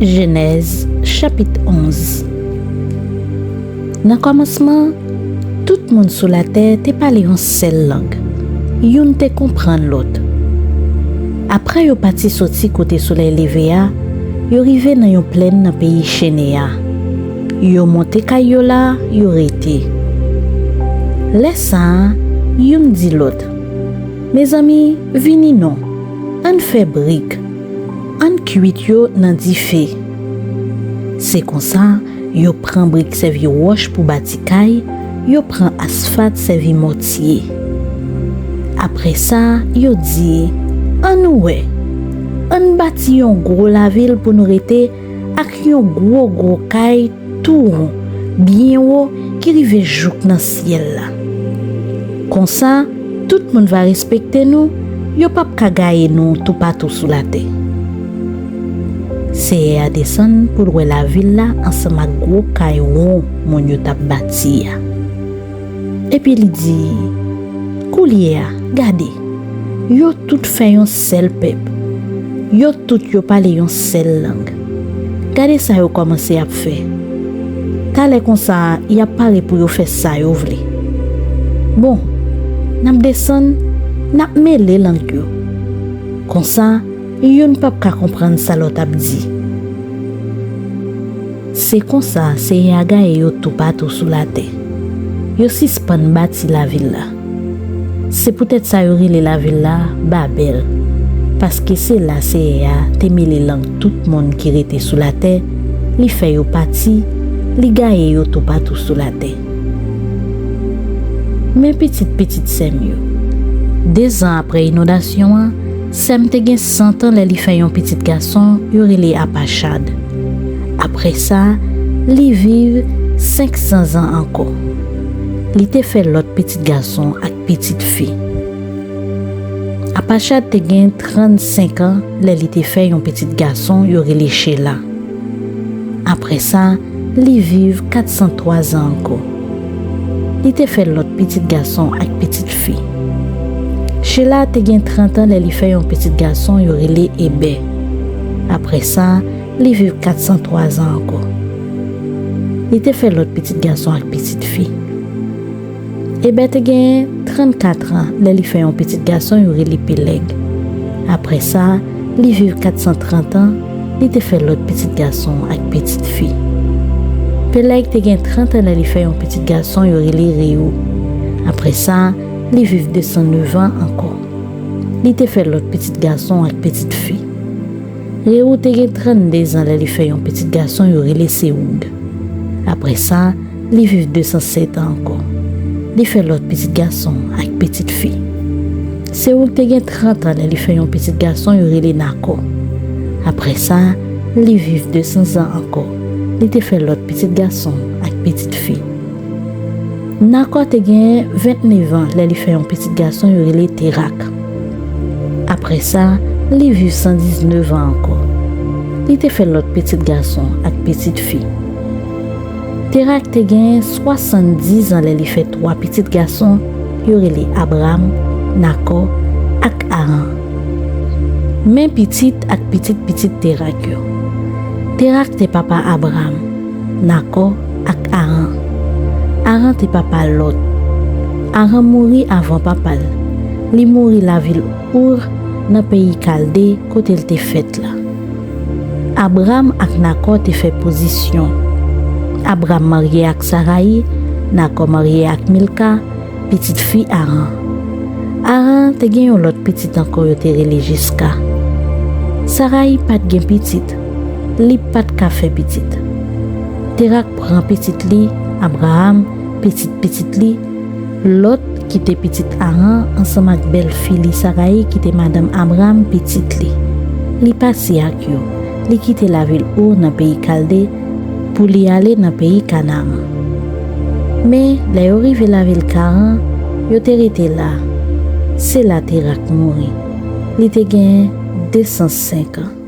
Genèse chapitre 11. Dans le commencement, tout le monde sur la terre te parlait en seule langue. Yon te comprendre l'autre. Après yo parti sorti côté soleil levé a, yo rivé dans yon plaine dans pays Chénéa. Yo monté kayo là, yo rete. Laissant, yon dit l'autre. Mes amis, vini non. On fait brique. On cuit yo nan di fè. C'est comme ça, yo prend brique servi roche pour bâti kay, yo prend asphalte servi mortier. Après ça, yo dit, on ouais, on bâti yon gros la ville pour nous rete ak yon gros kay tout rond, bien haut qui rive jouk nan ciel là. Comme ça, tout le monde va respecter nous, yo pas ka gaye nous tout partout sous la terre. C'est à descendre pour voir la ville là ensemble avec gros kay rond mon yo tap bâti. Et puis il dit, Koulier, gade, yo tout fait yon seul peuple. Yo tout yo parle yon seule langue. Gade ça yo commencé à faire. Kale comme ça, y a parlé pour yo faire ça yo vle. Bon, n'a descend, n'a mêlé langue yo. Comme ça, yon pas ka comprendre ça l'autre a dit. C'est comme ça, c'est yaga et yo tout partout sous la terre. Yo suspend bâti la ville là. C'est peut-être ça yo rile la ville là Babel. Parce que c'est là c'est te mêlé langue tout le monde qui était sous la terre, li fait yo parti, li gaye yo tout partout sous la terre. Mais petite Sem yo. 2 ans après inondation, Sem te gen 100 ans li fait un petit garçon, yo rile Apachad. Après ça, li vive 500 ans encore. Li te fait l'autre petit garçon ak petite fille. Apachad te gen 35 ans, li te fait un petit garçon, yo rile Sheila. Après ça, li vive 403 ans encore. Li te fait l'autre petit garçon ak petite fille. Sheila te gen 30 ans, li fait un petit garçon, yo rile Ebe. Après ça, li vive 403 ans encore. Li te fait l'autre petit garçon ak petite fille. Ebe te gen 34 ans, li fait un petit garçon, yo rile Peleg. Après ça, li vive 430 ans, li te fait l'autre petit garçon ak petite fille. Peleg te gen 30 ans, li fait un petit garçon, yo rile Reu. Après ça, li vive 209 ans encore. Li te fait l'autre petit garçon ak petite fille. Reu te gen 32 ans, li fait un petit garçon, yo rile Seoug. Après ça, li vive 207 ans encore. Li fait l'autre petit garçon avec petite fille. Seoug te gen 30 ans, li fait un petit garçon, yo rile Nako. Après ça, li vive 200 ans encore. Li te fait l'autre petit garçon avec petite fille. Nako te gen 29 ans, li fait un petit garçon, yo rile Terak. Après ça, li vive 119 ans encore. Li te fait l'autre petit garçon avec petite fille. Terak te gen 70 ans, li fait 3 petits garçons, yo rile Abraham, Nako ak Aran. Men petit ak petite Terak yo. Terak te papa Abraham, Nako ak Aran. Aran te papa Lot. Aran mouri avant papa. Li mouri la ville Our dans pays Chaldée côté il te fait là. Abraham ak Nako te fait position. Abraham marié ak Sarai, Nako marié ak Milka, petite fille Aran. Aran te gen yon l'autre petite encore yo te rele Jiska. Sarai pat gen petite, li pat ka fe petite. Terak prend petite li, Abraham petite li, l'autre qui te petite Aran ensemble ak belle fille li Sarai qui te madame Abraham petite li. Li pasi ak yo, li quitte la ville Our dans pays Chaldée pour li aller dans pays Canaan. Mais la yo rive la ville Karan, yo te rete là. C'est là Terak mouri. Li te gen 205 ans.